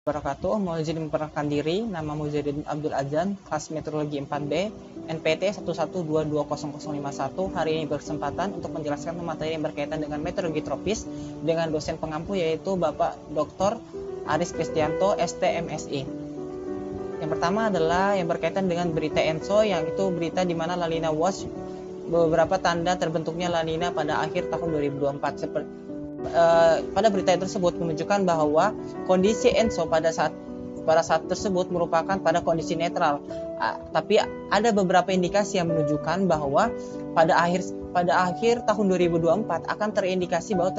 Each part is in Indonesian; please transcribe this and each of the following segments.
Wabarakatuh. Mau izin memperkenalkan diri, nama Muzidin Abdul Azan, kelas Meteorologi 4B, NPT 112200051. Hari ini berkesempatan untuk menjelaskan materi yang berkaitan dengan meteorologi tropis dengan dosen pengampu yaitu Bapak Dr. Aris Kristianto, STMSI. Yang pertama adalah yang berkaitan dengan berita ENSO, yang itu berita di mana La Nina Watch beberapa tanda terbentuknya La Nina pada akhir tahun 2024. Pada berita tersebut menunjukkan bahwa kondisi ENSO pada saat tersebut merupakan pada kondisi netral. Tapi ada beberapa indikasi yang menunjukkan bahwa pada akhir tahun 2024 akan terindikasi bahwa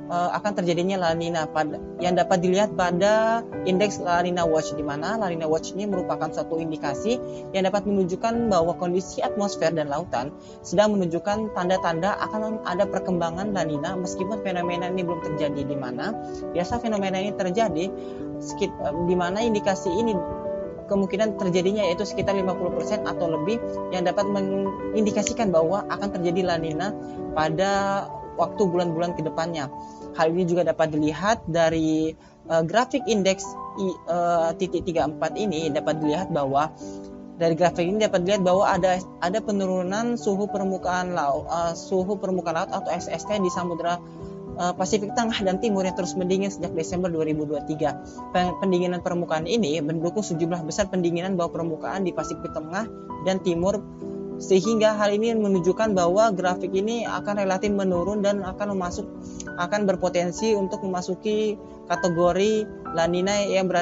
akan terjadinya La Nina yang dapat dilihat pada indeks La Nina Watch, di mana La Nina Watch ini merupakan suatu indikasi yang dapat menunjukkan bahwa kondisi atmosfer dan lautan sedang menunjukkan tanda-tanda akan ada perkembangan La Nina meskipun fenomena ini belum terjadi, di mana biasa fenomena ini terjadi di mana indikasi ini kemungkinan terjadinya yaitu sekitar 50% atau lebih yang dapat mengindikasikan bahwa akan terjadi La Nina pada waktu bulan-bulan ke depannya. Hal ini juga dapat dilihat dari grafik indeks titik 34 ini. Dapat dilihat bahwa dari grafik ini dapat dilihat bahwa ada penurunan suhu permukaan laut atau SST di Samudra Pasifik Tengah dan Timur yang terus mendingin sejak Desember 2023. Pendinginan permukaan ini mendukung sejumlah besar pendinginan bawah permukaan di Pasifik Tengah dan Timur, sehingga hal ini menunjukkan bahwa grafik ini akan relatif menurun dan akan berpotensi untuk memasuki kategori La Nina yang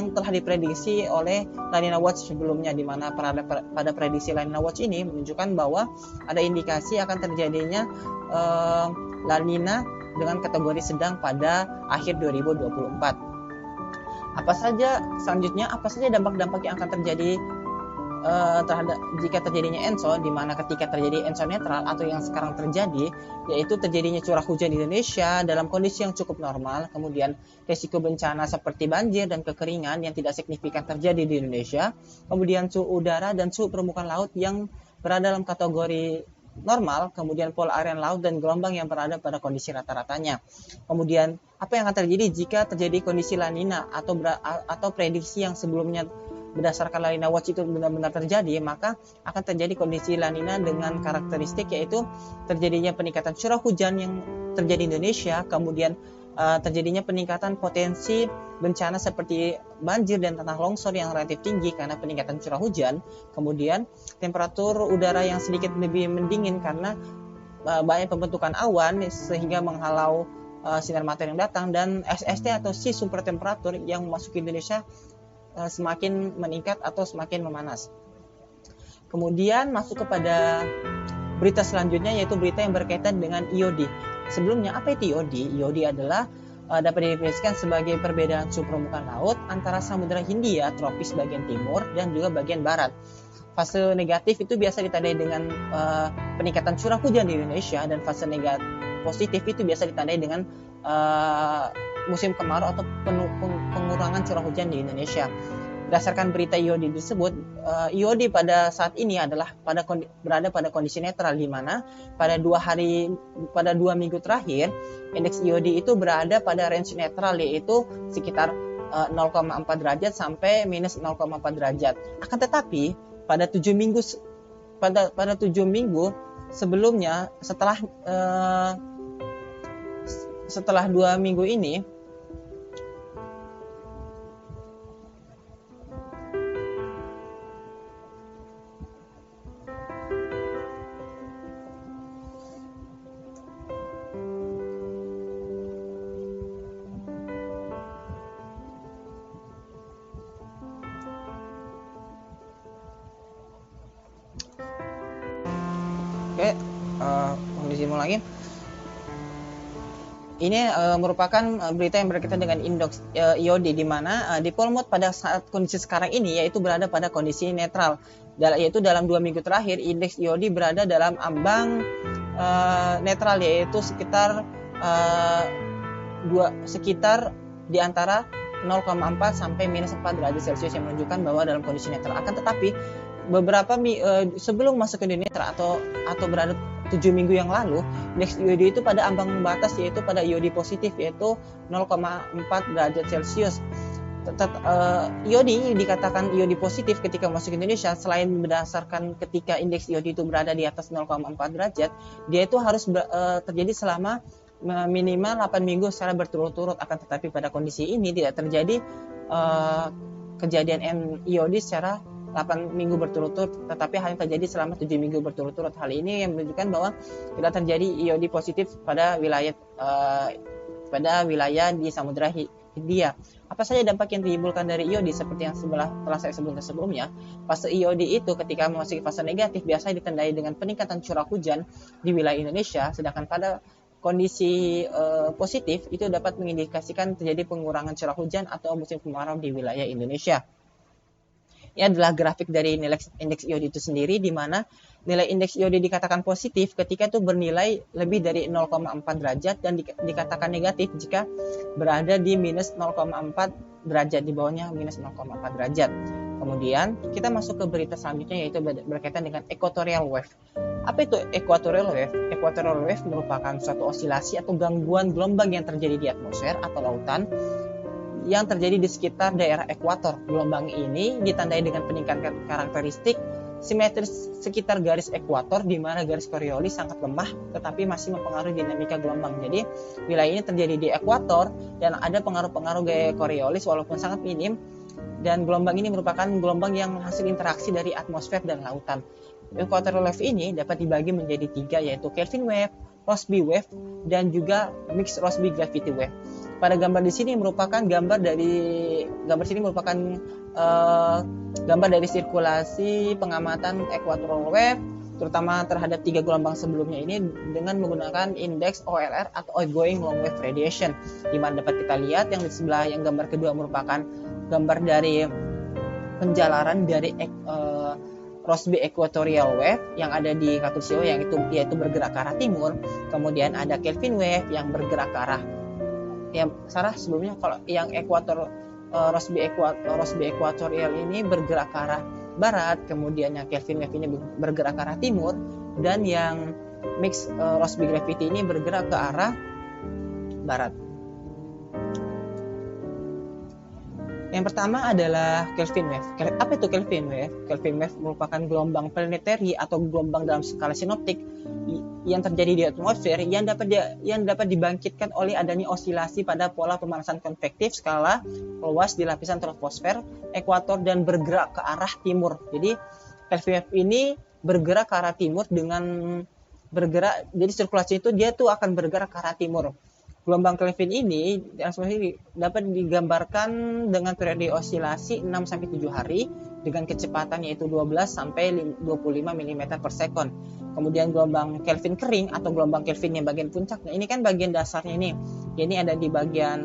telah diprediksi oleh La Nina Watch sebelumnya, di mana pada prediksi La Nina Watch ini menunjukkan bahwa ada indikasi akan terjadinya La Nina dengan kategori sedang pada akhir 2024. Apa saja dampak-dampak yang akan terjadi terhadap jika terjadinya ENSO, di mana ketika terjadi ENSO netral atau yang sekarang terjadi, yaitu terjadinya curah hujan di Indonesia dalam kondisi yang cukup normal, kemudian risiko bencana seperti banjir dan kekeringan yang tidak signifikan terjadi di Indonesia, kemudian suhu udara dan suhu permukaan laut yang berada dalam kategori normal, kemudian pola area laut dan gelombang yang berada pada kondisi rata-ratanya. Kemudian apa yang akan terjadi jika terjadi kondisi La Nina atau prediksi yang sebelumnya berdasarkan La Nina Watch itu benar-benar terjadi, maka akan terjadi kondisi La Nina dengan karakteristik yaitu terjadinya peningkatan curah hujan yang terjadi di Indonesia, kemudian terjadinya peningkatan potensi bencana seperti banjir dan tanah longsor yang relatif tinggi karena peningkatan curah hujan, kemudian temperatur udara yang sedikit lebih mendingin karena banyak pembentukan awan sehingga menghalau sinar matahari yang datang, dan SST atau si super temperatur yang memasuki Indonesia semakin meningkat atau semakin memanas. Kemudian masuk kepada berita selanjutnya, yaitu berita yang berkaitan dengan IOD. Sebelumnya, apa itu IOD? IOD adalah dapat didefinisikan sebagai perbedaan suhu permukaan laut antara Samudra Hindia tropis bagian timur dan juga bagian barat. Fase negatif itu biasa ditandai dengan peningkatan curah hujan di Indonesia, dan fase positif itu biasa ditandai dengan musim kemarau atau pengurangan curah hujan di Indonesia. Berdasarkan berita IOD tersebut, IOD pada saat ini adalah berada pada kondisi netral, di mana pada 2 minggu terakhir indeks IOD itu berada pada range netral, yaitu sekitar 0,4 derajat sampai minus 0,4 derajat. Akan tetapi pada 7 minggu sebelumnya, setelah 2 minggu ini, kondisi lagi. Ini merupakan berita yang berkaitan dengan indeks IOD, di mana di Polmod pada saat kondisi sekarang ini yaitu berada pada kondisi netral, yaitu dalam 2 minggu terakhir indeks IOD berada dalam ambang netral, yaitu sekitar di antara 0,4 sampai minus 4 derajat Celcius, yang menunjukkan bahwa dalam kondisi netral. Akan tetapi beberapa sebelum masuk ke dunia netral atau berada 7 minggu yang lalu, indeks IOD itu pada ambang batas, yaitu pada IOD positif, yaitu 0,4 derajat Celcius. IOD dikatakan IOD positif ketika masuk ke Indonesia, selain berdasarkan ketika indeks IOD itu berada di atas 0,4 derajat, dia itu harus terjadi selama minimal 8 minggu secara berturut-turut. Akan tetapi pada kondisi ini tidak terjadi kejadian IOD secara 8 minggu berturut-turut, tetapi hanya terjadi selama 7 minggu berturut-turut. Hal ini yang menunjukkan bahwa tidak terjadi IOD positif pada wilayah di Samudra Hindia. Apa saja dampak yang ditimbulkan dari IOD? Seperti yang telah saya sebutkan sebelumnya, fase IOD itu ketika memasuki fase negatif biasanya ditandai dengan peningkatan curah hujan di wilayah Indonesia, sedangkan pada kondisi positif itu dapat mengindikasikan terjadi pengurangan curah hujan atau musim kemarau di wilayah Indonesia. Ini adalah grafik dari nilai indeks IOD itu sendiri, di mana nilai indeks IOD dikatakan positif ketika itu bernilai lebih dari 0,4 derajat dan dikatakan negatif jika berada di minus 0,4 derajat, di bawahnya minus 0,4 derajat. Kemudian kita masuk ke berita selanjutnya, yaitu berkaitan dengan equatorial wave. Apa itu equatorial wave? Equatorial wave merupakan suatu osilasi atau gangguan gelombang yang terjadi di atmosfer atau lautan yang terjadi di sekitar daerah ekuator. Gelombang ini ditandai dengan peningkatan karakteristik simetris sekitar garis ekuator, di mana garis Coriolis sangat lemah tetapi masih mempengaruhi dinamika gelombang. Jadi wilayah ini terjadi di ekuator dan ada pengaruh-pengaruh gaya Coriolis walaupun sangat minim, dan gelombang ini merupakan gelombang yang hasil interaksi dari atmosfer dan lautan. Equatorial wave ini dapat dibagi menjadi 3, yaitu Kelvin wave, Rossby wave, dan juga mixed Rossby gravity wave. Pada gambar di sini merupakan gambar dari sirkulasi pengamatan equatorial wave, terutama terhadap 3 gelombang sebelumnya ini dengan menggunakan indeks OLR atau outgoing long wave radiation, di mana dapat kita lihat yang di sebelah yang gambar kedua merupakan gambar dari penjalaran dari Rossby equatorial wave yang ada di Khatulistiwa, yaitu bergerak ke arah timur. Kemudian ada Kelvin wave yang bergerak ke arah sebelumnya kalau yang Rossby equatorial ini bergerak ke arah barat, kemudian yang Kelvin wave ini bergerak ke arah timur, dan yang mix Rossby gravity ini bergerak ke arah barat. Yang pertama adalah Kelvin wave. Apa itu Kelvin wave? Kelvin wave merupakan gelombang planetary atau gelombang dalam skala sinoptik yang terjadi di atmosfer yang dapat dibangkitkan oleh adanya osilasi pada pola pemanasan konvektif skala luas di lapisan troposfer, ekuator, dan bergerak ke arah timur. Jadi Kelvin wave ini bergerak ke arah timur jadi sirkulasi itu dia tuh akan bergerak ke arah timur. Gelombang Kelvin ini dapat digambarkan dengan periode osilasi 6-7 hari dengan kecepatan yaitu 12 sampai 25 mm per sekon. Kemudian gelombang Kelvin kering atau gelombang Kelvin yang bagian puncaknya ini kan bagian dasarnya ini. Ini ada di bagian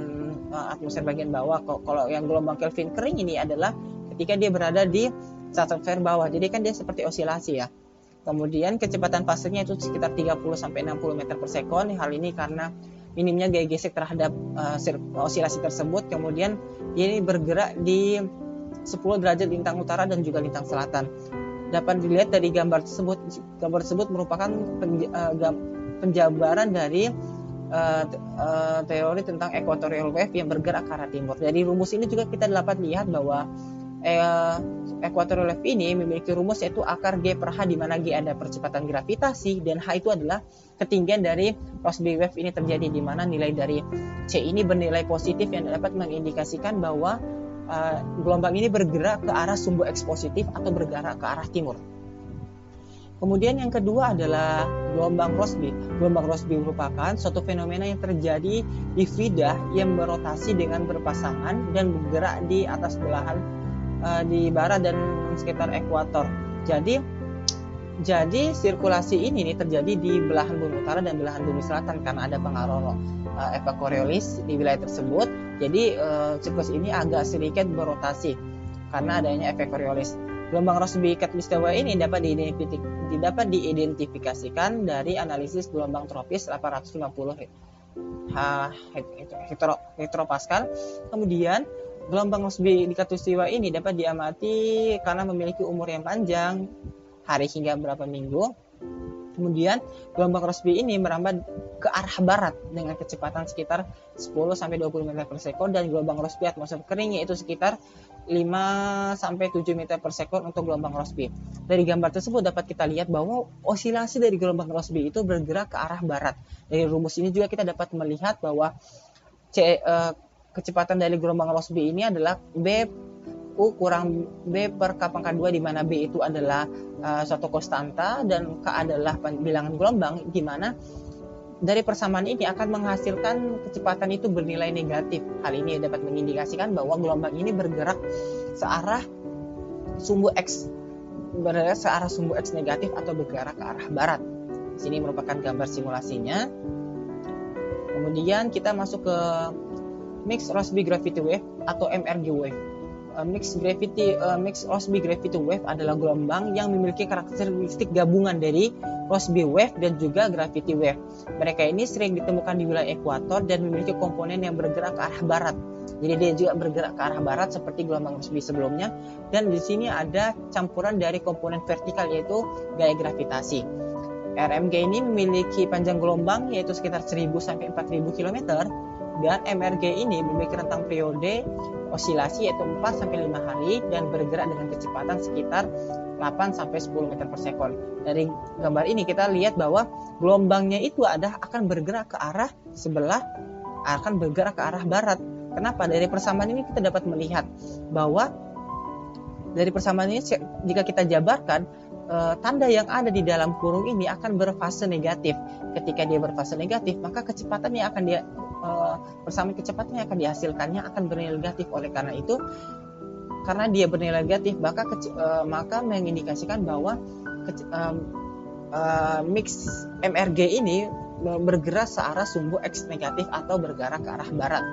atmosfer bagian bawah. Kalau yang gelombang Kelvin kering ini adalah ketika dia berada di stratosfer bawah. Jadi kan dia seperti osilasi ya. Kemudian kecepatan fasenya itu sekitar 30 sampai 60 meter per sekon. Hal ini karena minimnya gaya gesek terhadap osilasi tersebut. Kemudian ini bergerak di 10 derajat lintang utara dan juga lintang selatan. Dapat dilihat dari gambar tersebut. Gambar tersebut merupakan penjabaran dari teori tentang equatorial wave yang bergerak ke arah timur. Dari rumus ini juga kita dapat lihat bahwa equatorial wave ini memiliki rumus yaitu akar G per H, di mana G ada percepatan gravitasi dan H itu adalah ketinggian dari Rossby wave ini terjadi, di mana nilai dari C ini bernilai positif yang dapat mengindikasikan bahwa gelombang ini bergerak ke arah sumbu X positif atau bergerak ke arah timur. Kemudian yang kedua adalah gelombang Rossby. Gelombang Rossby merupakan suatu fenomena yang terjadi di Frieda yang berotasi dengan berpasangan dan bergerak di atas belahan di barat dan sekitar ekuator. Jadi sirkulasi ini terjadi di belahan bumi utara dan belahan bumi selatan karena ada pengaruh efek Coriolis di wilayah tersebut. Jadi siklus ini agak sedikit berotasi karena adanya efek Coriolis. Gelombang Rossby Khatulistiwa ini dapat diidentifikasikan dari analisis gelombang tropis 850 hektopascal. Kemudian gelombang Rossby di Khatulistiwa ini dapat diamati karena memiliki umur yang panjang, hari hingga beberapa minggu. Kemudian gelombang Rossby ini merambat ke arah barat dengan kecepatan sekitar 10-20 meter per sekon, dan gelombang Rossby atmosfer kering yaitu sekitar 5-7 meter per sekon untuk gelombang Rossby. Dari gambar tersebut dapat kita lihat bahwa osilasi dari gelombang Rossby itu bergerak ke arah barat. Dari rumus ini juga kita dapat melihat bahwa kecepatan dari gelombang Rossby ini adalah B U kurang B per K pangkat 2, di mana B itu adalah suatu konstanta dan K adalah bilangan gelombang, di mana dari persamaan ini akan menghasilkan kecepatan itu bernilai negatif. Hal ini dapat mengindikasikan bahwa gelombang ini bergerak searah sumbu X, negatif atau bergerak ke arah barat. Di sini merupakan gambar simulasinya. Kemudian kita masuk ke Mixed Rossby Gravity Wave atau MRG Wave. Mixed Rossby Gravity Wave adalah gelombang yang memiliki karakteristik gabungan dari Rossby Wave dan juga Gravity Wave. Mereka ini sering ditemukan di wilayah ekuator dan memiliki komponen yang bergerak ke arah barat. Jadi dia juga bergerak ke arah barat seperti gelombang Rossby sebelumnya. Dan di sini ada campuran dari komponen vertikal yaitu gaya gravitasi. RMG ini memiliki panjang gelombang yaitu sekitar 1000 sampai 4000 km, dan MRG ini memiliki rentang periode osilasi yaitu 4 sampai 5 hari dan bergerak dengan kecepatan sekitar 8 sampai 10 meter per sekon. Dari gambar ini kita lihat bahwa gelombangnya itu akan bergerak ke arah sebelah, akan bergerak ke arah barat. Kenapa? Dari persamaan ini kita dapat melihat bahwa dari persamaan ini jika kita jabarkan, tanda yang ada di dalam kurung ini akan berfase negatif. Ketika dia berfase negatif, maka kecepatannya akan persamaan kecepatannya akan dihasilkannya akan bernilai negatif. Oleh karena itu, karena dia bernilai negatif, maka mengindikasikan bahwa mix MRG ini bergerak searah sumbu X negatif atau bergerak ke arah barat.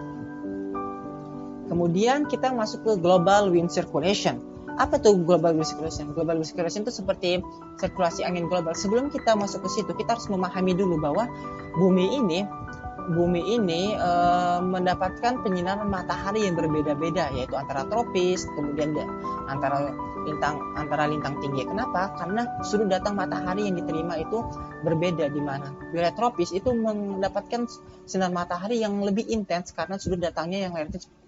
Kemudian kita masuk ke global wind circulation. Apa tuh global wind circulation? Global wind circulation itu seperti sirkulasi angin global. Sebelum kita masuk ke situ, kita harus memahami dulu bahwa bumi ini mendapatkan penyinaran matahari yang berbeda-beda, yaitu antara tropis, kemudian antara lintang tinggi. Kenapa? Karena sudut datang matahari yang diterima itu berbeda. Di mana wilayah tropis itu mendapatkan sinar matahari yang lebih intens karena sudut datangnya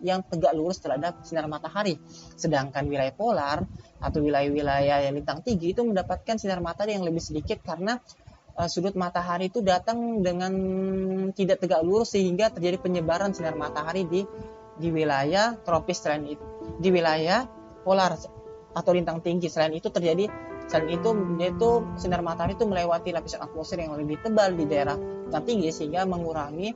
yang tegak lurus terhadap sinar matahari. Sedangkan wilayah polar atau wilayah-wilayah yang lintang tinggi itu mendapatkan sinar matahari yang lebih sedikit karena sudut matahari itu datang dengan tidak tegak lurus, sehingga terjadi penyebaran sinar matahari di wilayah tropis. Selain itu di wilayah polar atau lintang tinggi, selain itu sinar matahari itu melewati lapisan atmosfer yang lebih tebal di daerah lintang tinggi, sehingga mengurangi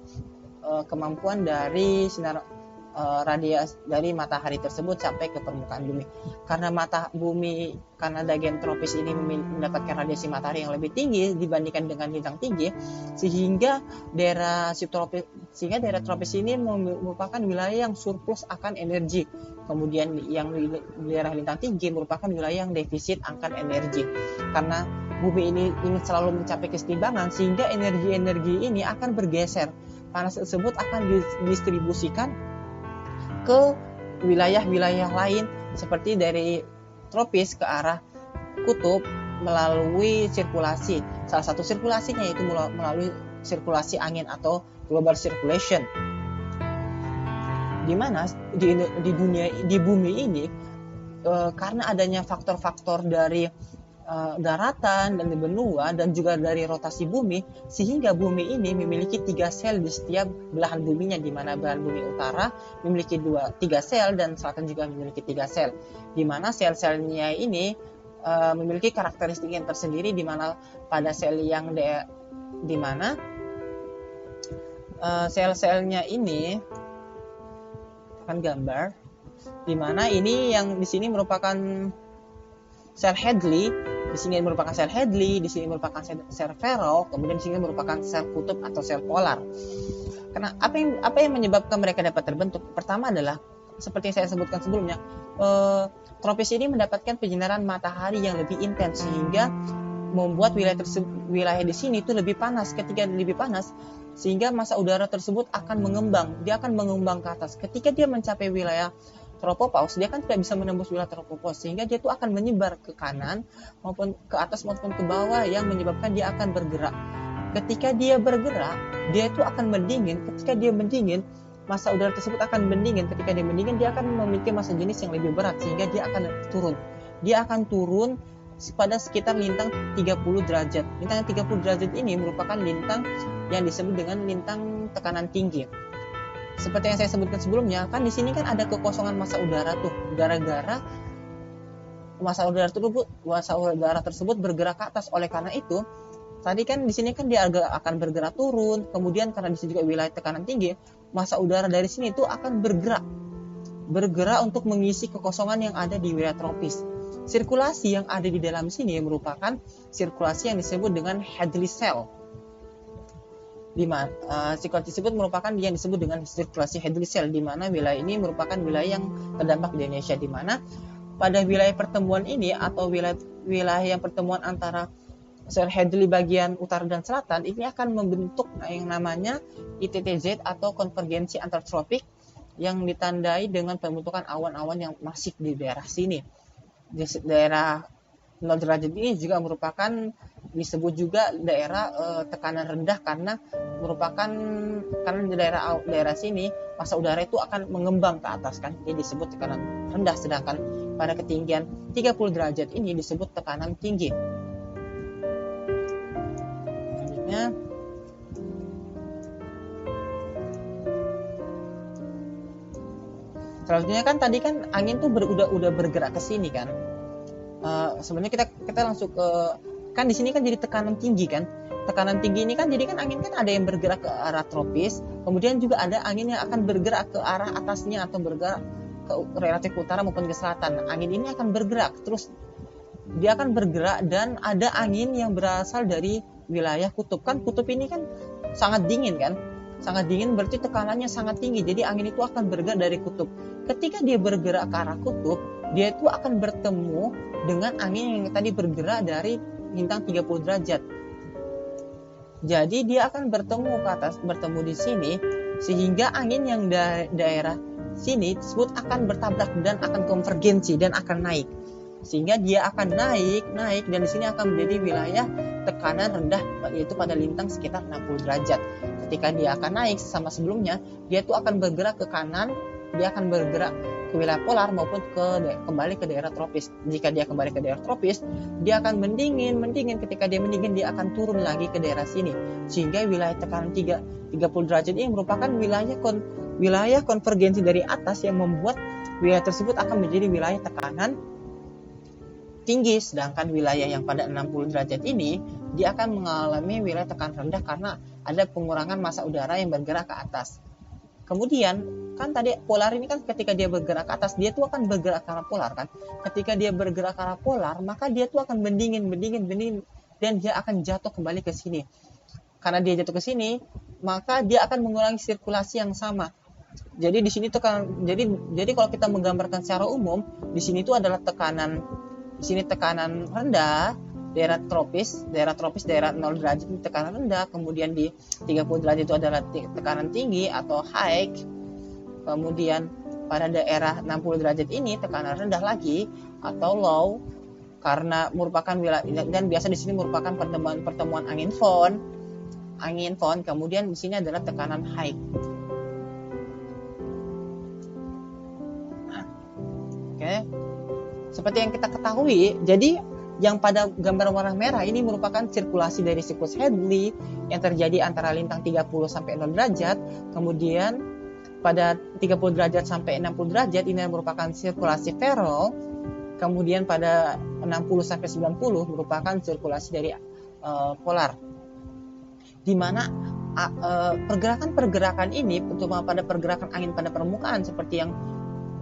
kemampuan dari sinar radiasi dari matahari tersebut sampai ke permukaan bumi. Karena karena bagian tropis ini mendapatkan radiasi matahari yang lebih tinggi dibandingkan dengan lintang tinggi, sehingga daerah tropis ini merupakan wilayah yang surplus akan energi. Kemudian yang daerah lintang tinggi merupakan wilayah yang defisit akan energi. Karena bumi ini ingin selalu mencapai keseimbangan, sehingga energi-energi ini akan bergeser. Panas tersebut akan didistribusikan ke wilayah-wilayah lain, seperti dari tropis ke arah kutub melalui sirkulasi. Salah satu sirkulasinya yaitu melalui sirkulasi angin atau global circulation. Di mana di bumi ini karena adanya faktor-faktor dari daratan dan benua dan juga dari rotasi bumi, sehingga bumi ini memiliki 3 sel di setiap belahan buminya, di mana belahan bumi utara memiliki 3 sel dan selatan juga memiliki 3 sel, di mana sel-selnya ini memiliki karakteristik yang tersendiri, di mana pada sel yang di mana sel-selnya ini akan gambar, di mana ini yang di sini merupakan sel Hadley, di sini merupakan sel Hadley, di sini merupakan sel Ferrel, kemudian di sini merupakan sel kutub atau sel polar. Karena apa yang menyebabkan mereka dapat terbentuk? Pertama adalah seperti yang saya sebutkan sebelumnya, tropis ini mendapatkan penyinaran matahari yang lebih intens, sehingga membuat wilayah di sini itu lebih panas. Ketika lebih panas, sehingga massa udara tersebut akan mengembang, dia akan mengembang ke atas. Ketika dia mencapai wilayah tropopause, dia kan tidak bisa menembus wilayah tropopause, sehingga dia itu akan menyebar ke kanan maupun ke atas maupun ke bawah, yang menyebabkan dia akan bergerak. Ketika dia bergerak, dia itu akan mendingin. Ketika dia mendingin, massa udara tersebut akan mendingin. Ketika dia mendingin, dia akan memiliki massa jenis yang lebih berat, sehingga dia akan turun. Dia akan turun pada sekitar lintang 30 derajat. Lintang 30 derajat ini merupakan lintang yang disebut dengan lintang tekanan tinggi. Seperti yang saya sebutkan sebelumnya, kan di sini kan ada kekosongan massa udara tuh, gara-gara massa udara tersebut bergerak ke atas. Oleh karena itu, tadi kan di sini kan dia akan bergerak turun, kemudian karena di sini juga wilayah tekanan tinggi, massa udara dari sini itu akan bergerak untuk mengisi kekosongan yang ada di wilayah tropis. Sirkulasi yang ada di dalam sini merupakan sirkulasi yang disebut dengan Hadley cell. Sirkulasi tersebut merupakan yang disebut dengan sirkulasi Hadley cell, di mana wilayah ini merupakan wilayah yang terdampak di Indonesia, di mana pada wilayah pertemuan ini atau wilayah yang pertemuan antara sel Hadley bagian utara dan selatan ini akan membentuk yang namanya ITTZ atau konvergensi antartropik, yang ditandai dengan pembentukan awan-awan yang masif di daerah sini. Di daerah 0 derajat ini juga merupakan disebut juga daerah tekanan rendah, karena di daerah sini massa udara itu akan mengembang ke atas kan, jadi disebut tekanan rendah, sedangkan pada ketinggian 30 derajat ini disebut tekanan tinggi. Selanjutnya kan tadi kan angin tuh udah bergerak ke sini kan. Sebenarnya kita langsung ke, kan di sini kan jadi tekanan tinggi kan. Tekanan tinggi ini kan jadi kan angin kan ada yang bergerak ke arah tropis, kemudian juga ada angin yang akan bergerak ke arah atasnya atau bergerak ke relatif utara maupun ke selatan. Angin ini akan bergerak terus, dia akan bergerak, dan ada angin yang berasal dari wilayah kutub. Kan kutub ini kan sangat dingin kan, sangat dingin berarti tekanannya sangat tinggi, jadi angin itu akan bergerak dari kutub. Ketika dia bergerak ke arah kutub, dia itu akan bertemu dengan angin yang tadi bergerak dari lintang 30 derajat. Jadi dia akan bertemu di sini, sehingga angin yang daerah sini tersebut akan bertabrak dan akan konvergensi dan akan naik. Sehingga dia akan naik dan di sini akan menjadi wilayah tekanan rendah, yaitu pada lintang sekitar 60 derajat. Ketika dia akan naik sama sebelumnya, dia itu akan bergerak ke kanan, dia akan bergerak ke wilayah polar maupun kembali ke daerah tropis. Jika dia kembali ke daerah tropis, dia akan mendingin. Ketika dia mendingin, dia akan turun lagi ke daerah sini, sehingga wilayah tekanan 30 derajat ini merupakan wilayah konvergensi dari atas, yang membuat wilayah tersebut akan menjadi wilayah tekanan tinggi. Sedangkan wilayah yang pada 60 derajat ini, dia akan mengalami wilayah tekanan rendah karena ada pengurangan massa udara yang bergerak ke atas. Kemudian kan tadi polar ini kan ketika dia bergerak ke atas, dia tuh akan bergerak ke arah polar kan. Ketika dia bergerak ke arah polar, maka dia tuh akan mendingin dan dia akan jatuh kembali ke sini. Karena dia jatuh ke sini, maka dia akan mengulangi sirkulasi yang sama. Jadi di sini tuh kan, jadi kalau kita menggambarkan secara umum, di sini tuh adalah tekanan rendah, daerah tropis, daerah 0 derajat itu tekanan rendah, kemudian di 30 derajat itu adalah tekanan tinggi atau high, kemudian pada daerah 60 derajat ini tekanan rendah lagi atau low, karena merupakan wilayah, dan biasa di sini merupakan pertemuan angin fon, kemudian di sini adalah tekanan high. Oke. Seperti yang kita ketahui, jadi yang pada gambar warna merah ini merupakan sirkulasi dari siklus Hadley yang terjadi antara lintang 30 sampai 0 derajat. Kemudian pada 30 derajat sampai 60 derajat ini merupakan sirkulasi Ferrel. Kemudian pada 60 sampai 90 merupakan sirkulasi dari polar. Di mana pergerakan ini, terutama pada pergerakan angin pada permukaan seperti yang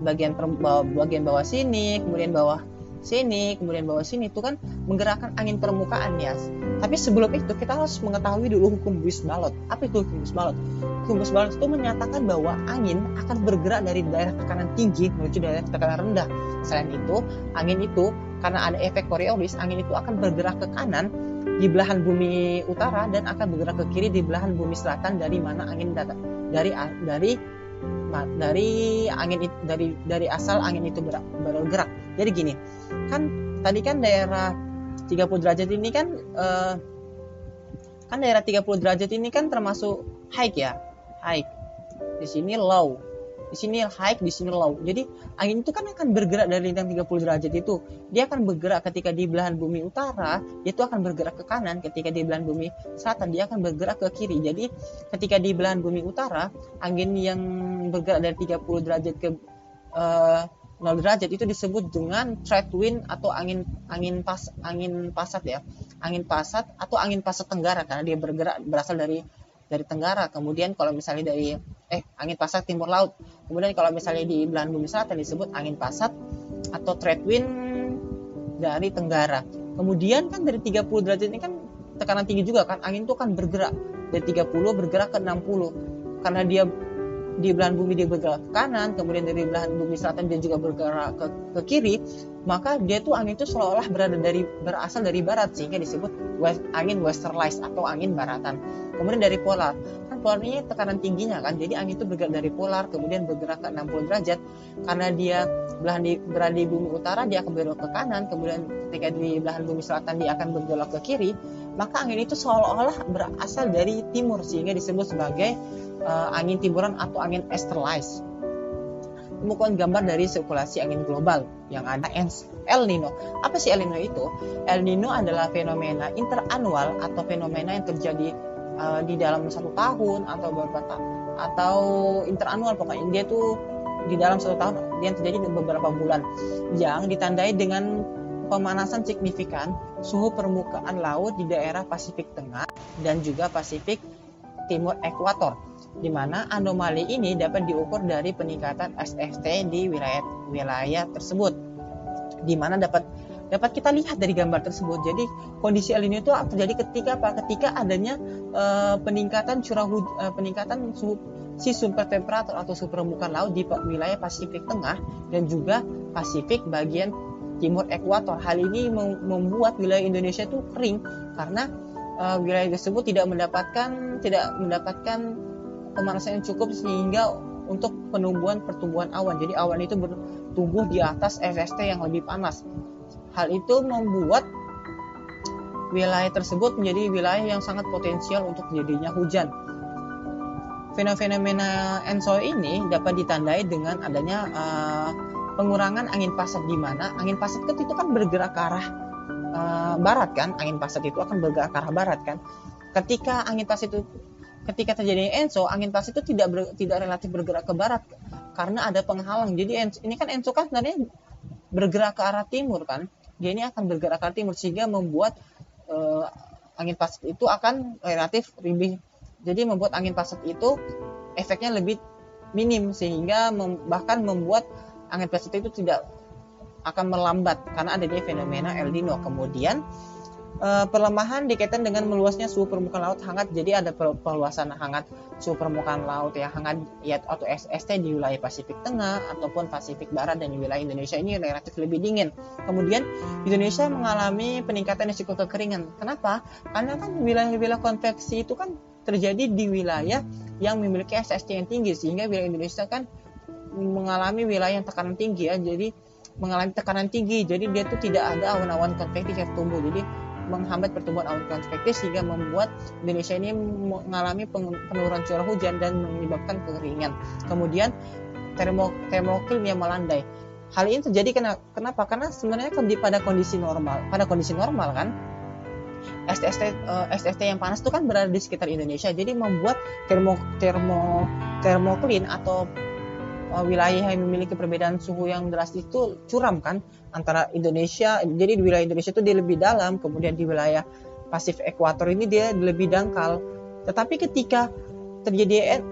bagian bawah sini, kemudian bawah sini, kemudian bawah sini, itu kan menggerakkan angin permukaan ya. Tapi sebelum itu kita harus mengetahui dulu hukum Buys-Ballot. Apa itu hukum Buys-Ballot? Hukum Buys-Ballot itu menyatakan bahwa angin akan bergerak dari daerah tekanan tinggi menuju daerah tekanan rendah. Selain itu, angin itu karena ada efek Coriolis, angin itu akan bergerak ke kanan di belahan bumi utara dan akan bergerak ke kiri di belahan bumi selatan, dari mana angin datang, dari dari angin dari asal angin itu bergerak. Jadi gini, kan tadi kan daerah 30 derajat ini kan daerah 30 derajat ini kan termasuk high ya, high. Di sini low, di sini high, di sini low. Jadi angin itu kan akan bergerak dari lintang 30 derajat itu. Dia akan bergerak ketika di belahan bumi utara, dia itu akan bergerak ke kanan. Ketika di belahan bumi selatan, dia akan bergerak ke kiri. Jadi ketika di belahan bumi utara, angin yang bergerak dari 30 derajat ke 0 derajat itu disebut dengan trade wind atau angin pasat ya. Angin pasat atau angin pasat tenggara karena dia berasal dari tenggara. Kemudian kalau misalnya dari angin pasat timur laut. Kemudian kalau misalnya di belahan bumi selatan disebut angin pasat atau trade wind dari tenggara. Kemudian kan dari 30 derajat ini kan tekanan tinggi juga kan. Angin itu akan bergerak dari 30 bergerak ke 60. Karena dia di belahan bumi dia bergerak ke kanan, kemudian dari belahan bumi selatan dia juga bergerak ke kiri, maka dia tuh angin itu seolah-olah berasal dari barat sehingga disebut angin westerlies atau angin baratan. Kemudian dari polar, kan polar ini tekanan tingginya kan, jadi angin itu bergerak dari polar kemudian bergerak ke 60 derajat. Karena dia berada di bumi utara dia akan bergerak ke kanan, kemudian ketika di belahan bumi selatan dia akan bergerak ke kiri, maka angin itu seolah-olah berasal dari timur sehingga disebut sebagai angin timuran atau angin easterlies. Kemudian gambar dari sirkulasi angin global yang ada El Nino. Apa sih El Nino itu? El Nino adalah fenomena interanual atau fenomena yang terjadi di dalam satu tahun atau interanual, pokoknya dia tuh di dalam satu tahun yang terjadi di beberapa bulan yang ditandai dengan pemanasan signifikan suhu permukaan laut di daerah Pasifik Tengah dan juga Pasifik Timur Ekuator, di mana anomali ini dapat diukur dari peningkatan SFT di wilayah tersebut, di mana dapat kita lihat dari gambar tersebut. Jadi kondisi El Nino itu terjadi ketika adanya peningkatan peningkatan suhu super temperatur atau suhu permukaan laut di wilayah Pasifik Tengah dan juga Pasifik bagian Timur Ekuator. Hal ini membuat wilayah Indonesia itu kering karena wilayah tersebut tidak mendapatkan pemanasan yang cukup sehingga untuk pertumbuhan awan. Jadi awan itu bertumbuh di atas SST yang lebih panas. Hal itu membuat wilayah tersebut menjadi wilayah yang sangat potensial untuk terjadinya hujan. Fenomena ENSO ini dapat ditandai dengan adanya pengurangan angin pasat, di mana angin pasat itu kan bergerak ke arah barat kan, angin pasat itu akan bergerak ke arah barat kan. Ketika terjadi ENSO, angin pasat itu tidak relatif bergerak ke barat karena ada penghalang. Jadi ini kan ENSO kan sebenarnya bergerak ke arah timur kan. Dia ini akan bergerak ke arah timur sehingga membuat angin pasat itu akan relatif lebih, jadi membuat angin pasat itu efeknya lebih minim sehingga bahkan membuat angin pasat itu tidak akan melambat karena adanya fenomena El Nino. Kemudian perlemahan dikaitkan dengan meluasnya suhu permukaan laut hangat. Jadi ada perluasan hangat suhu permukaan laut yang hangat ya, atau SST di wilayah Pasifik Tengah ataupun Pasifik Barat, dan di wilayah Indonesia ini relatif lebih dingin. Kemudian Indonesia mengalami peningkatan risiko kekeringan. Kenapa? Karena kan wilayah-wilayah konveksi itu kan terjadi di wilayah yang memiliki SST yang tinggi, sehingga wilayah Indonesia kan mengalami wilayah yang tekanan tinggi ya. Jadi mengalami tekanan tinggi, jadi dia tuh tidak ada awan-awan konvektif yang tumbuh, jadi menghambat pertumbuhan awan konvektif sehingga membuat Indonesia ini mengalami penurunan curah hujan dan menyebabkan kekeringan. Kemudian termoklim yang melandai. Hal ini terjadi kenapa? Karena sebenarnya pada kondisi normal kan SST yang panas itu kan berada di sekitar Indonesia, jadi membuat termoklin atau wilayah yang memiliki perbedaan suhu yang drastis itu curam kan antara Indonesia. Jadi di wilayah Indonesia itu dia lebih dalam, kemudian di wilayah Pasifik Ekuator ini dia lebih dangkal. Tetapi ketika terjadi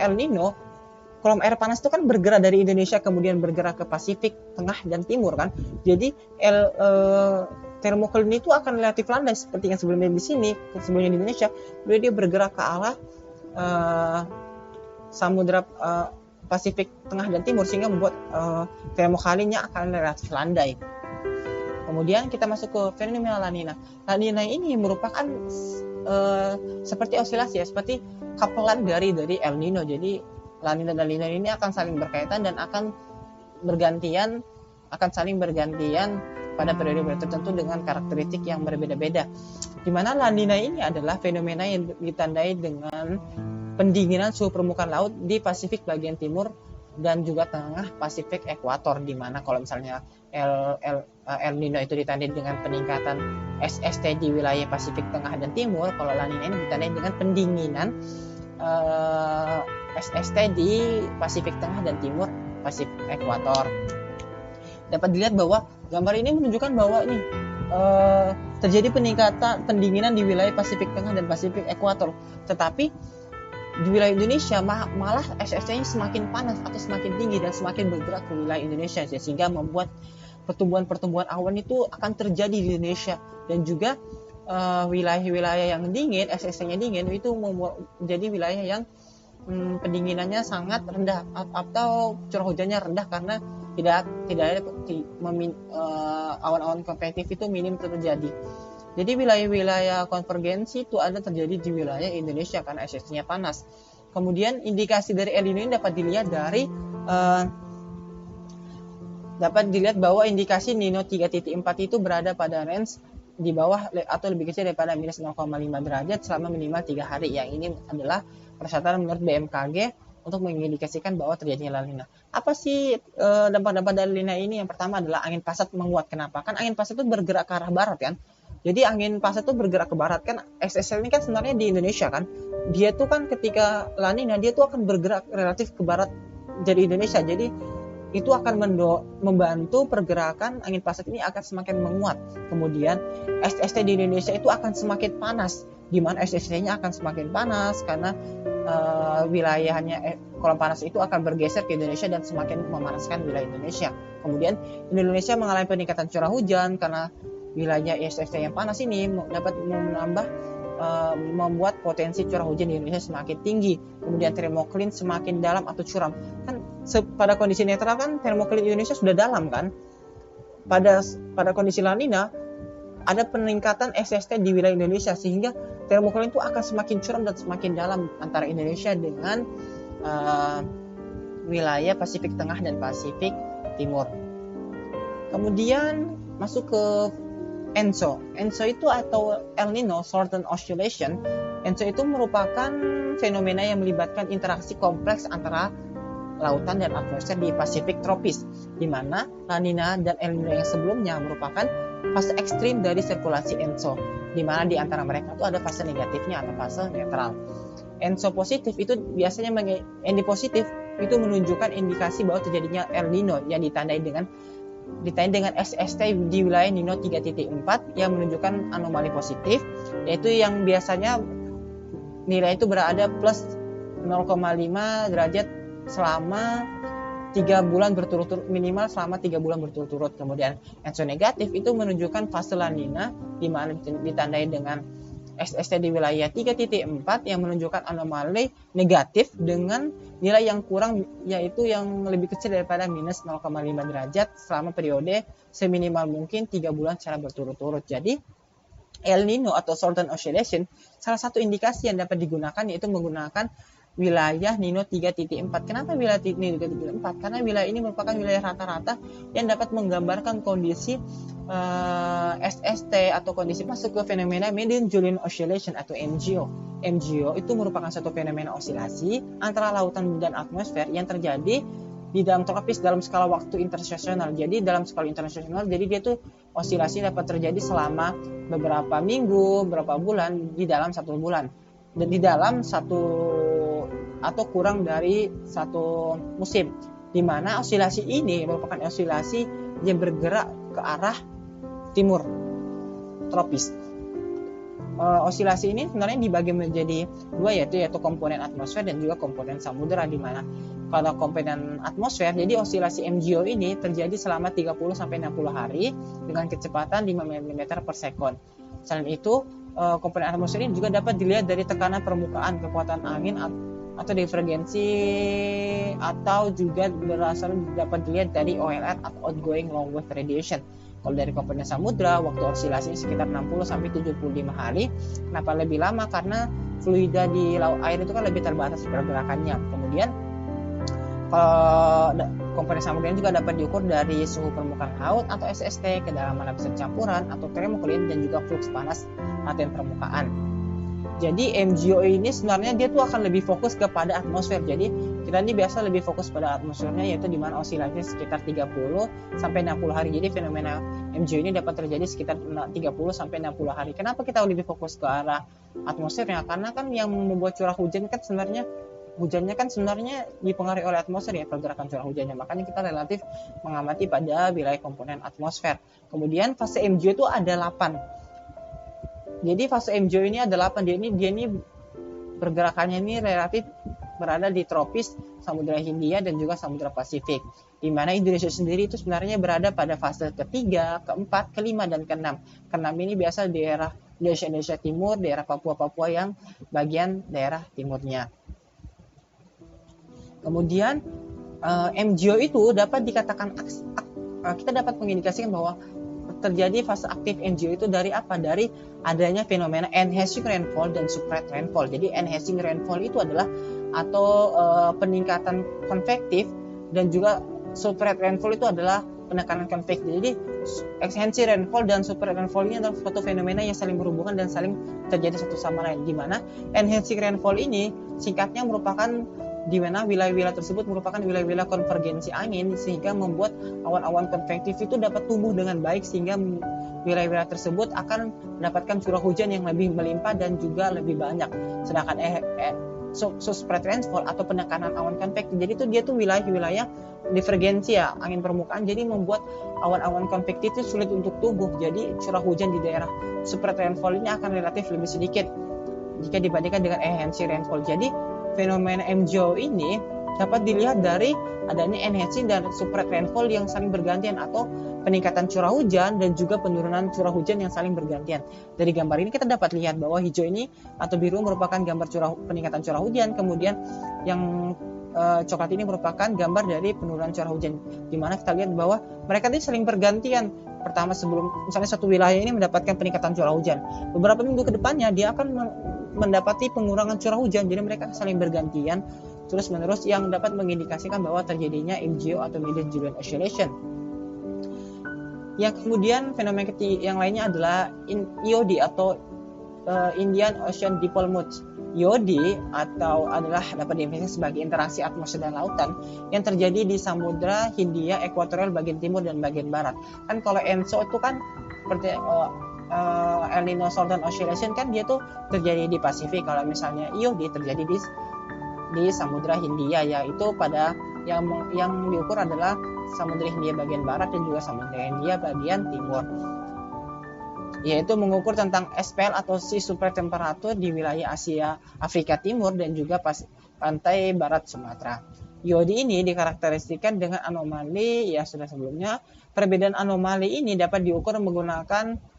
El Nino, kolom air panas itu kan bergerak dari Indonesia kemudian bergerak ke Pasifik Tengah dan Timur kan. Jadi termoklin itu akan relatif landai seperti yang sebelumnya di Indonesia, dia bergerak ke arah samudra Pasifik Tengah dan Timur sehingga membuat termoklinnya akan relatif landai. Kemudian kita masuk ke fenomena La Nina. La Nina ini merupakan seperti osilasi ya, seperti kapelan dari El Nino. Jadi La Nina dan Lino ini akan saling berkaitan dan akan saling bergantian pada periode tertentu dengan karakteristik yang berbeda-beda. Di mana La Nina ini adalah fenomena yang ditandai dengan pendinginan suhu permukaan laut di Pasifik bagian timur dan juga tengah Pasifik ekuator, di mana kalau misalnya El Nino itu ditandai dengan peningkatan SST di wilayah Pasifik tengah dan timur, kalau La Nina ini ditandai dengan pendinginan SST di Pasifik tengah dan timur Pasifik ekuator. Dapat dilihat bahwa gambar ini menunjukkan bahwa ini terjadi peningkatan pendinginan di wilayah Pasifik tengah dan Pasifik ekuator, tetapi di wilayah Indonesia malah SST-nya semakin panas atau semakin tinggi dan semakin bergerak ke wilayah Indonesia, sehingga membuat pertumbuhan awan itu akan terjadi di Indonesia. Dan juga wilayah-wilayah yang dingin, SST-nya dingin, itu menjadi wilayah yang pendinginannya sangat rendah atau curah hujannya rendah karena tidak ada awan-awan konvektif itu minim terjadi. Jadi wilayah-wilayah konvergensi itu ada terjadi di wilayah Indonesia karena SST-nya panas. Kemudian indikasi dari El Nino ini dapat dilihat bahwa indikasi Nino 3.4 itu berada pada range di bawah atau lebih kecil daripada minus 0,5 derajat selama minimal 3 hari. Yang ini adalah persyaratan menurut BMKG untuk mengindikasikan bahwa terjadinya La Nina. Apa sih dampak-dampak dari La Nina ini? Yang pertama adalah angin pasat menguat. Kenapa? Kan angin pasat itu bergerak ke arah barat kan. Jadi angin pasat itu bergerak ke barat kan. SSL ini kan sebenarnya di Indonesia kan. Dia tuh kan ketika La Nina dia tuh akan bergerak relatif ke barat dari Indonesia. Jadi itu akan membantu pergerakan angin pasat ini akan semakin menguat. Kemudian SST di Indonesia itu akan semakin panas. Di mana SST-nya akan semakin panas karena wilayahnya kolam panas itu akan bergeser ke Indonesia dan semakin memanaskan wilayah Indonesia. Kemudian Indonesia mengalami peningkatan curah hujan karena wilayah SST yang panas ini dapat membuat potensi curah hujan di Indonesia semakin tinggi. Kemudian termoklin semakin dalam atau curam. Kan pada kondisi netral kan termoklin Indonesia sudah dalam kan. Pada kondisi La Nina ada peningkatan SST di wilayah Indonesia sehingga termoklin itu akan semakin curam dan semakin dalam antara Indonesia dengan wilayah Pasifik Tengah dan Pasifik Timur. Kemudian masuk ke ENSO. ENSO itu atau El Nino Southern Oscillation. ENSO itu merupakan fenomena yang melibatkan interaksi kompleks antara lautan dan atmosfer di Pasifik tropis, di mana La Nina dan El Nino yang sebelumnya merupakan fase ekstrim dari sirkulasi ENSO, di mana di antara mereka itu ada fase negatifnya atau fase netral. ENSO positif itu biasanya ENI positif itu menunjukkan indikasi bahwa terjadinya El Nino yang ditandai dengan SST di wilayah Nino 3.4 yang menunjukkan anomali positif, yaitu yang biasanya nilai itu berada plus 0,5 derajat selama 3 bulan berturut-turut, minimal selama 3 bulan berturut-turut. Kemudian ENSO negatif itu menunjukkan fase La Nina di mana ditandai dengan SST di wilayah 3.4 yang menunjukkan anomali negatif dengan nilai yang kurang, yaitu yang lebih kecil daripada minus 0,5 derajat selama periode seminimal mungkin 3 bulan secara berturut-turut. Jadi El Nino atau Southern Oscillation salah satu indikasi yang dapat digunakan yaitu menggunakan wilayah Nino 3.4. Kenapa wilayah Nino 3.4? Karena wilayah ini merupakan wilayah rata-rata yang dapat menggambarkan kondisi SST atau kondisi masuk ke fenomena Median Julian Oscillation atau MJO. MJO itu merupakan satu fenomena osilasi antara lautan dan atmosfer yang terjadi di dalam tropis dalam skala waktu internasional. Jadi dalam skala internasional, jadi dia tuh osilasi dapat terjadi selama beberapa minggu, beberapa bulan di dalam satu bulan. Dan di dalam satu atau kurang dari satu musim, di mana osilasi ini merupakan osilasi yang bergerak ke arah timur tropis. Osilasi ini sebenarnya dibagi menjadi dua, yaitu komponen atmosfer dan juga komponen samudera, di mana pada komponen atmosfer jadi osilasi MJO ini terjadi selama 30-60 hari dengan kecepatan 5 mm per sekon. Selain itu, komponen atmosfer ini juga dapat dilihat dari tekanan permukaan, kekuatan angin atau divergensi, atau juga berasal dapat dilihat dari OLR atau outgoing long wave radiation. Kalau dari komponen samudra, waktu osilasinya sekitar 60-75 hari. Kenapa lebih lama? Karena fluida di laut air itu kan lebih terbatas pergerakannya. Kemudian Kalau komponen samudera juga dapat diukur dari suhu permukaan laut atau SST, kedalaman lapisan campuran atau termoklin, dan juga fluks panas laten permukaan. Jadi MGO ini sebenarnya dia tuh akan lebih fokus kepada atmosfer. Jadi kita ini biasa lebih fokus pada atmosfernya, yaitu di mana oscilasinya sekitar 30 sampai 60 hari. Jadi fenomena MGO ini dapat terjadi sekitar 30 sampai 60 hari. Kenapa kita lebih fokus ke arah atmosfernya? Karena kan yang membuat curah hujan kan sebenarnya hujannya kan sebenarnya dipengaruhi oleh atmosfer ya, pergerakan curah hujannya. Makanya kita relatif mengamati pada wilayah komponen atmosfer. Kemudian fase MGO itu ada 8. Jadi fase MGO ini ada 8. Dia ini pergerakannya ini relatif berada di tropis, Samudra Hindia dan juga Samudra Pasifik. Di mana Indonesia sendiri itu sebenarnya berada pada fase ketiga, keempat, kelima, dan keenam. Keenam ini biasa daerah Indonesia Timur, daerah Papua yang bagian daerah timurnya. Kemudian MGO itu dapat dikatakan kita dapat mengindikasikan bahwa terjadi fase aktif MGO itu dari apa? Dari adanya fenomena enhancing rainfall dan suppressed rainfall. Jadi enhancing rainfall itu adalah atau peningkatan konvektif, dan juga suppressed rainfall itu adalah penekanan konvektif. Jadi enhancing rainfall dan suppressed rainfall ini adalah suatu fenomena yang saling berhubungan dan saling terjadi satu sama lain. Di mana enhancing rainfall ini singkatnya merupakan di mana wilayah-wilayah tersebut merupakan wilayah-wilayah konvergensi angin, sehingga membuat awan-awan konvektif itu dapat tumbuh dengan baik, sehingga wilayah-wilayah tersebut akan mendapatkan curah hujan yang lebih melimpah dan juga lebih banyak. Sedangkan suppressed rainfall atau penekanan awan konvektif, jadi dia tuh wilayah-wilayah divergensi ya, angin permukaan, jadi membuat awan-awan konvektif itu sulit untuk tumbuh. Jadi curah hujan di daerah suppressed rainfall ini akan relatif lebih sedikit jika dibandingkan dengan enhancing rainfall. Jadi fenomena MGO ini dapat dilihat dari adanya enhancing dan suppressed rainfall yang saling bergantian, atau peningkatan curah hujan dan juga penurunan curah hujan yang saling bergantian. Dari gambar ini kita dapat lihat bahwa hijau ini atau biru merupakan gambar peningkatan curah hujan, kemudian yang coklat ini merupakan gambar dari penurunan curah hujan, di mana kita lihat bahwa mereka ini saling bergantian. Pertama, sebelum misalnya satu wilayah ini mendapatkan peningkatan curah hujan, beberapa minggu ke depannya dia akan mendapati pengurangan curah hujan. Jadi mereka saling bergantian terus menerus, yang dapat mengindikasikan bahwa terjadinya MGO atau Medium Julian Oscillation. Yang kemudian fenomena yang lainnya adalah IOD atau Indian Ocean Dipole Mood. IOD atau adalah dapat didefinisikan sebagai interaksi atmosfer dan lautan yang terjadi di Samudra Hindia ekuatorial bagian timur dan bagian barat. Kan kalau ENSO itu kan seperti El Nino Southern Oscillation kan dia tuh terjadi di Pasifik. Kalau misalnya IOD terjadi di Samudra Hindia, yaitu pada yang diukur adalah Samudra Hindia bagian barat dan juga Samudra Hindia bagian timur, yaitu mengukur tentang SPL atau sea surface temperature di wilayah Asia, Afrika Timur dan juga pantai barat Sumatera. IOD ini dikarakteristikan dengan anomali ya sudah sebelumnya. Perbedaan anomali ini dapat diukur menggunakan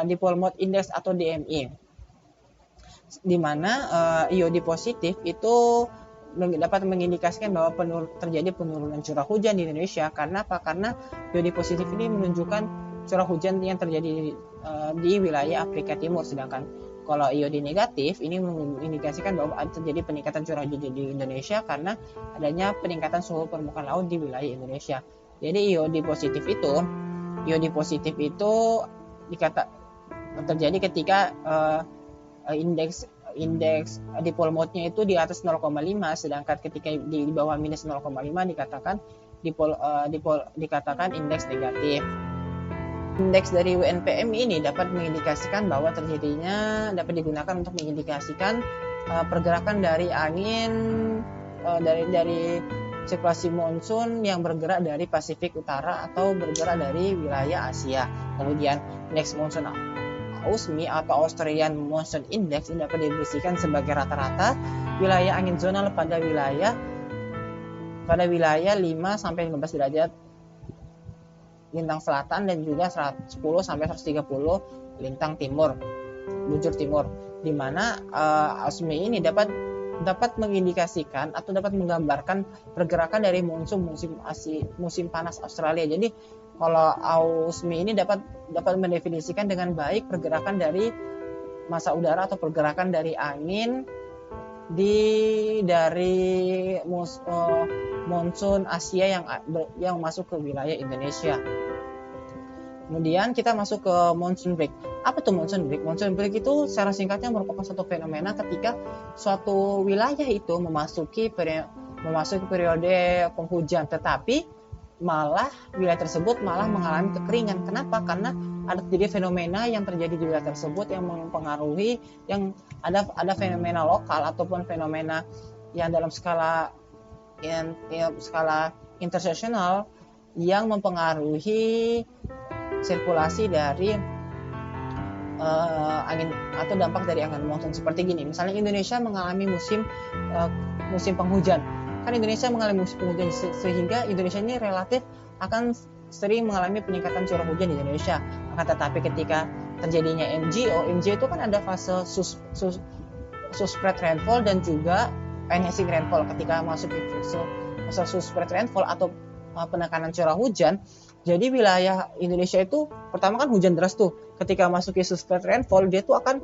Dipole Mode Index atau DMI, di mana IOD positif itu dapat mengindikasikan bahwa terjadi penurunan curah hujan di Indonesia. Karena apa? Karena IOD positif ini menunjukkan curah hujan yang terjadi di wilayah Afrika Timur, sedangkan kalau IOD negatif ini mengindikasikan bahwa terjadi peningkatan curah hujan di Indonesia karena adanya peningkatan suhu permukaan laut di wilayah Indonesia. Jadi IOD positif itu terjadi ketika indeks dipole mode-nya itu di atas 0,5, sedangkan ketika di bawah minus 0,5 dikatakan dikatakan indeks negatif. Indeks dari UNPM ini dapat mengindikasikan bahwa dapat digunakan untuk mengindikasikan pergerakan dari angin dari sirkulasi monsun yang bergerak dari Pasifik Utara atau bergerak dari wilayah Asia. Kemudian indeks monsun AUSMI atau Australian Monsoon Index ini dapat didefinisikan sebagai rata-rata wilayah angin zonal pada wilayah 5 sampai 15 derajat lintang selatan dan juga 10 sampai 130 lintang timur, bujur timur, di mana AUSMI ini dapat mengindikasikan atau dapat menggambarkan pergerakan dari musim panas Australia. Jadi kalau AUSMI ini dapat mendefinisikan dengan baik pergerakan dari massa udara atau pergerakan dari angin dari monsun Asia yang masuk ke wilayah Indonesia. Kemudian kita masuk ke monsoon break. Apa tuh monsoon break? Monsoon break itu secara singkatnya merupakan suatu fenomena ketika suatu wilayah itu memasuki periode penghujan, tetapi malah wilayah tersebut malah mengalami kekeringan. Kenapa? Karena ada terjadi fenomena yang terjadi di wilayah tersebut yang mempengaruhi, yang ada fenomena lokal ataupun fenomena yang dalam skala interseksional yang mempengaruhi sirkulasi dari angin atau dampak dari angin monsun. Seperti gini, misalnya Indonesia mengalami musim penghujan. Kan Indonesia mengalami musim penghujan, sehingga Indonesia ini relatif akan sering mengalami peningkatan curah hujan di Indonesia. Akan tetapi ketika terjadinya MGO itu kan ada fase spread rainfall dan juga enhancing rainfall. Ketika masuk ke fase spread rainfall atau penekanan curah hujan, jadi wilayah Indonesia itu pertama kan hujan deras tuh. Ketika masuk ke spread rainfall, dia tuh akan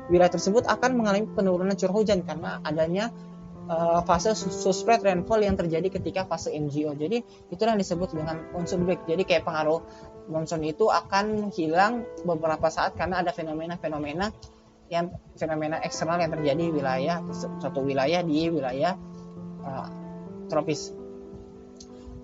wilayah tersebut akan mengalami penurunan curah hujan karena adanya fase spread rainfall yang terjadi ketika fase MGO. Jadi itulah yang disebut dengan monsoon break. Jadi kayak pengaruh monsoon itu akan hilang beberapa saat karena ada fenomena eksternal yang terjadi di suatu wilayah di wilayah tropis.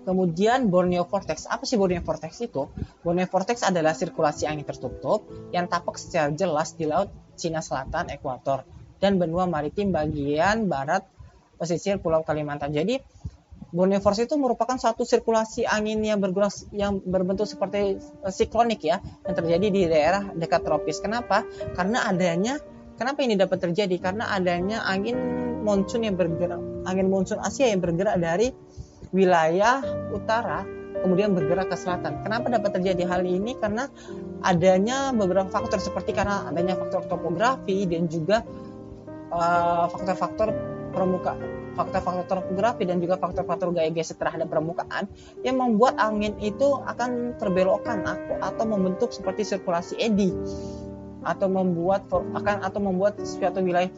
Kemudian Borneo Vortex. Apa sih Borneo Vortex itu? Borneo Vortex adalah sirkulasi angin tertutup yang tampak secara jelas di Laut Cina Selatan, ekuator, dan benua maritim bagian barat pesisir Pulau Kalimantan. Jadi Borneo Vortex itu merupakan suatu sirkulasi angin yang berbentuk seperti siklonik ya, yang terjadi di daerah dekat tropis. Kenapa ini dapat terjadi? Karena adanya angin monsun Asia yang bergerak dari wilayah utara kemudian bergerak ke selatan. Kenapa dapat terjadi hal ini? Karena adanya beberapa faktor, seperti karena adanya faktor topografi dan juga faktor-faktor topografi dan juga faktor-faktor gaya geser terhadap permukaan yang membuat angin itu akan terbelokkan atau membentuk seperti sirkulasi eddy atau membuat suatu wilayah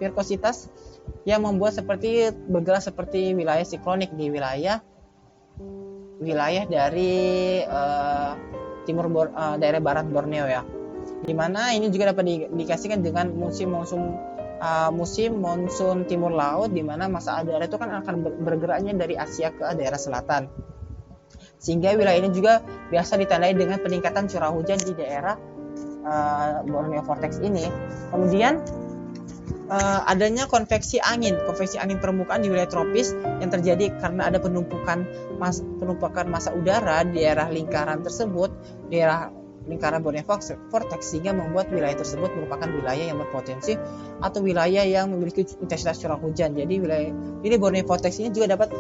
virkositas yang membuat bergerak seperti wilayah siklonik di wilayah dari daerah barat Borneo ya. Dimana ini juga dapat dikasihkan dengan musim monsun timur laut, di mana masa udara itu kan akan bergeraknya dari Asia ke daerah selatan. Sehingga wilayah ini juga biasa ditandai dengan peningkatan curah hujan di daerah Borneo Vortex ini. Kemudian adanya konveksi angin permukaan di wilayah tropis yang terjadi karena ada penumpukan massa udara di daerah lingkaran tersebut, daerah lingkaran Borneo Vortex, sehingga membuat wilayah tersebut merupakan wilayah yang berpotensi atau wilayah yang memiliki intensitas curah hujan. Jadi wilayah ini Borneo Vortex ini juga dapat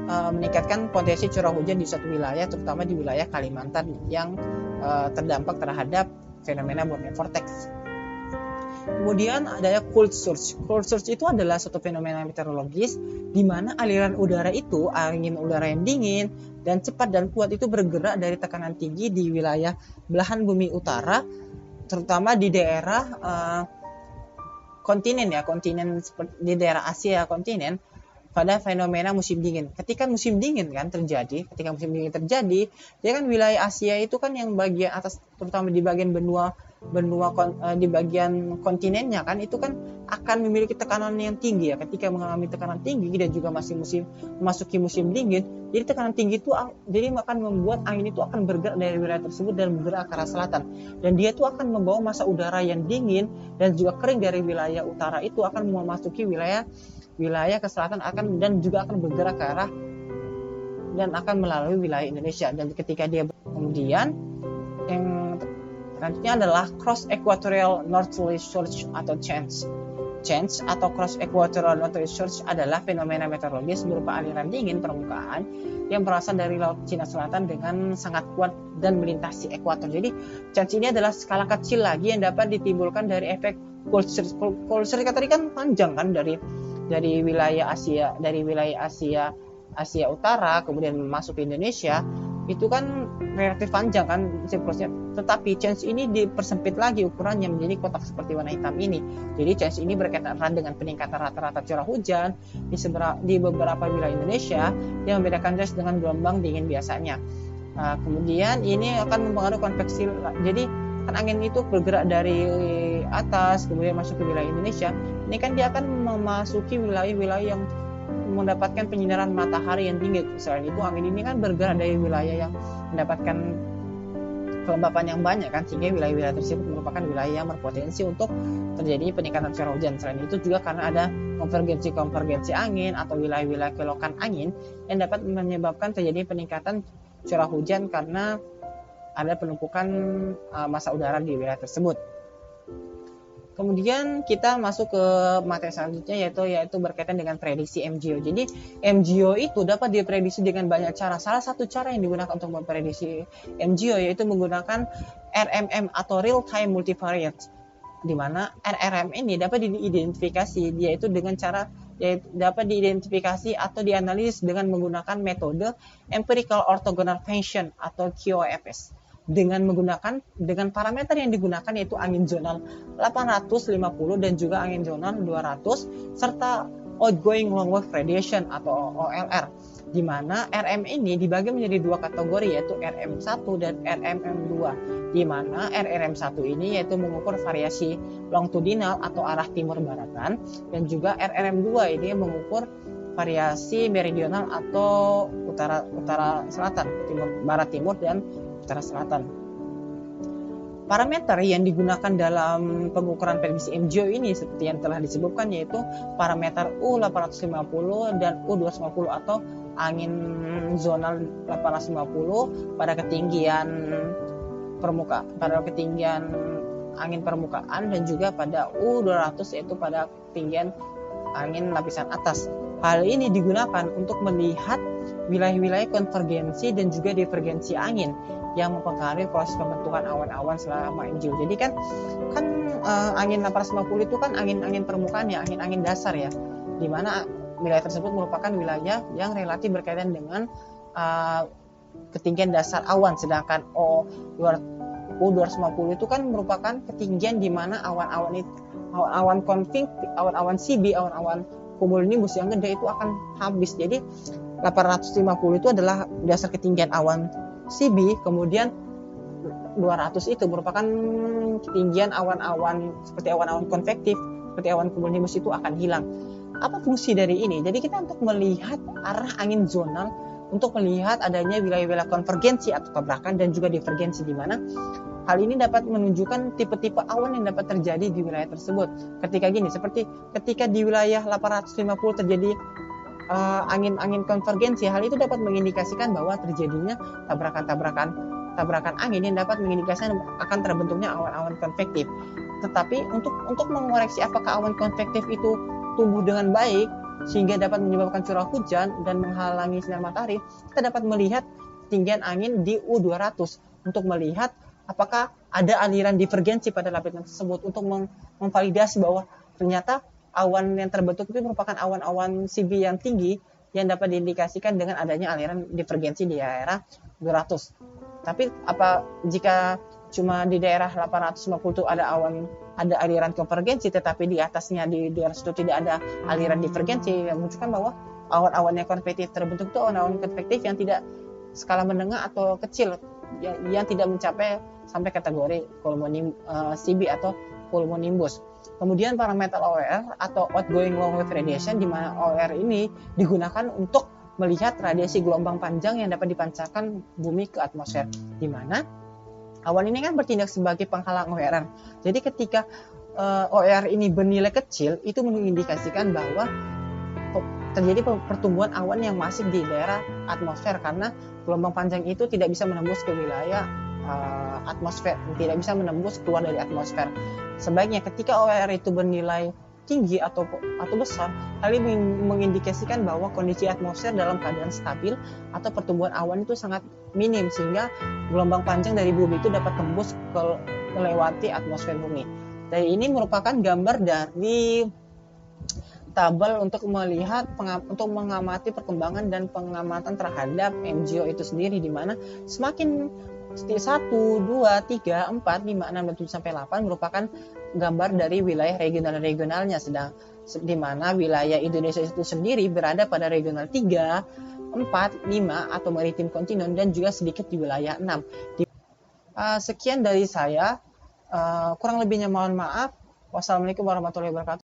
meningkatkan potensi curah hujan di suatu wilayah, terutama di wilayah Kalimantan yang terdampak terhadap fenomena Borneo Vortex. Kemudian ada cold surge. Cold surge itu adalah suatu fenomena meteorologis di mana aliran udara itu, angin udara yang dingin dan cepat dan kuat itu bergerak dari tekanan tinggi di wilayah belahan bumi utara, terutama di daerah kontinen di daerah Asia kontinen pada fenomena musim dingin. Ketika musim dingin terjadi, dia kan wilayah Asia itu kan yang bagian atas, terutama di bagian benua di bagian kontinennya kan, itu kan akan memiliki tekanan yang tinggi ya. Ketika mengalami tekanan tinggi dan juga memasuki musim dingin, jadi tekanan tinggi itu jadi akan membuat angin itu akan bergerak dari wilayah tersebut dan bergerak ke arah selatan, dan dia itu akan membawa massa udara yang dingin dan juga kering dari wilayah utara itu akan memasuki wilayah ke selatan dan juga akan bergerak ke arah dan akan melalui wilayah Indonesia. Dan ketika dia kemudian yang selanjutnya adalah cross equatorial northerly surge atau change atau cross equatorial northerly surge adalah fenomena meteorologis berupa aliran dingin permukaan yang berasal dari Laut Cina Selatan dengan sangat kuat dan melintasi ekuator. Jadi change ini adalah skala kecil lagi yang dapat ditimbulkan dari efek cold surge. Cold surge tadi kan panjang kan, dari wilayah Asia Utara kemudian masuk ke Indonesia, itu kan relatif panjang kan siklusnya. tetapi change ini dipersempit lagi ukurannya menjadi kotak seperti warna hitam ini. Jadi change ini berkaitan erat dengan peningkatan rata-rata curah hujan di beberapa wilayah Indonesia yang membedakan change dengan gelombang dingin biasanya. Kemudian ini akan mempengaruhi konveksi. Jadi kan angin itu bergerak dari atas kemudian masuk ke wilayah Indonesia. Ini kan dia akan memasuki wilayah-wilayah yang mendapatkan penyinaran matahari yang tinggi. Selain itu angin ini kan bergerak dari wilayah yang mendapatkan kelembapan yang banyak kan, sehingga wilayah-wilayah tersebut merupakan wilayah yang berpotensi untuk terjadi peningkatan curah hujan. Selain itu juga karena ada konvergensi angin atau wilayah-wilayah kelokan angin yang dapat menyebabkan terjadi peningkatan curah hujan karena ada penumpukan massa udara di wilayah tersebut. Kemudian kita masuk ke materi selanjutnya yaitu berkaitan dengan prediksi MGO. Jadi MGO itu dapat diprediksi dengan banyak cara. Salah satu cara yang digunakan untuk memprediksi MGO yaitu menggunakan RMM atau Real Time Multivariate, di mana RRM ini dapat diidentifikasi yaitu dengan cara dapat diidentifikasi atau dianalisis dengan menggunakan metode Empirical Orthogonal Function atau QOFS. Dengan parameter yang digunakan yaitu angin zonal 850 dan juga angin zonal 200 serta outgoing long wave radiation atau OLR, di mana RM ini dibagi menjadi dua kategori yaitu RM1 dan RMM2, di mana RRM1 ini yaitu mengukur variasi longitudinal atau arah timur baratan dan juga RRM2 ini mengukur variasi meridional atau utara selatan, barat timur dan utara selatan. Parameter yang digunakan dalam pengukuran prediksi MGO ini seperti yang telah disebutkan yaitu parameter U850 dan U250 atau angin zonal 850 pada ketinggian angin permukaan dan juga pada U200 yaitu pada ketinggian angin lapisan atas. Hal ini digunakan untuk melihat wilayah-wilayah konvergensi dan juga divergensi angin yang mempengaruhi proses pembentukan awan-awan selama MGO. Jadi kan angin 850 itu kan angin permukaan ya, angin dasar ya, di mana wilayah tersebut merupakan wilayah yang relatif berkaitan dengan ketinggian dasar awan, sedangkan U250 itu kan merupakan ketinggian di mana awan konvektif, awan CB, awan cumulonimbus yang gede itu akan habis. Jadi 850 itu adalah dasar ketinggian awan CB, kemudian 200 itu merupakan ketinggian awan-awan seperti awan-awan konvektif, seperti awan cumulonimbus itu akan hilang. Apa fungsi dari ini? Jadi kita untuk melihat arah angin zonal, untuk melihat adanya wilayah-wilayah konvergensi atau tabrakan dan juga divergensi, di mana hal ini dapat menunjukkan tipe-tipe awan yang dapat terjadi di wilayah tersebut. Seperti ketika di wilayah 850 terjadi angin konvergensi, hal itu dapat mengindikasikan bahwa terjadinya tabrakan angin yang dapat mengindikasikan akan terbentuknya awan-awan konvektif. Tetapi untuk mengoreksi apakah awan konvektif itu tumbuh dengan baik sehingga dapat menyebabkan curah hujan dan menghalangi sinar matahari, kita dapat melihat ketinggian angin di U200 untuk melihat apakah ada aliran divergensi pada lapisan tersebut, untuk memvalidasi bahwa ternyata awan yang terbentuk itu merupakan awan-awan CB yang tinggi yang dapat diindikasikan dengan adanya aliran divergensi di daerah 200. Tapi apa jika cuma di daerah 850 itu ada aliran konvergensi, tetapi di atasnya di 200 itu tidak ada aliran divergensi, yang menunjukkan bahwa awan-awan yang konvektif terbentuk itu awan-awan konvektif yang tidak skala menengah atau kecil, yang tidak mencapai sampai kategori CB atau cumulonimbus. Kemudian parameter OR atau outgoing long wave radiation, di mana OR ini digunakan untuk melihat radiasi gelombang panjang yang dapat dipancarkan bumi ke atmosfer, di mana awan ini kan bertindak sebagai penghalang OR. Jadi ketika OR ini bernilai kecil, itu mengindikasikan bahwa terjadi pertumbuhan awan yang masif di daerah atmosfer, karena gelombang panjang itu tidak bisa menembus ke wilayah atmosfer, tidak bisa menembus keluar dari atmosfer. Sebaiknya ketika OR itu bernilai tinggi atau besar, hal ini mengindikasikan bahwa kondisi atmosfer dalam keadaan stabil atau pertumbuhan awan itu sangat minim, sehingga gelombang panjang dari bumi itu dapat tembus melewati atmosfer bumi. Dan ini merupakan gambar dari tabel untuk mengamati perkembangan dan pengamatan terhadap MGO itu sendiri, di mana semakin 1, 2, 3, 4, 5, 6, dan 7 sampai 8 merupakan gambar dari wilayah regional-regionalnya, sedang di mana wilayah Indonesia itu sendiri berada pada regional 3, 4, 5 atau maritim kontinen, dan juga sedikit di wilayah 6. Sekian dari saya, kurang lebihnya mohon maaf. Wassalamualaikum warahmatullahi wabarakatuh.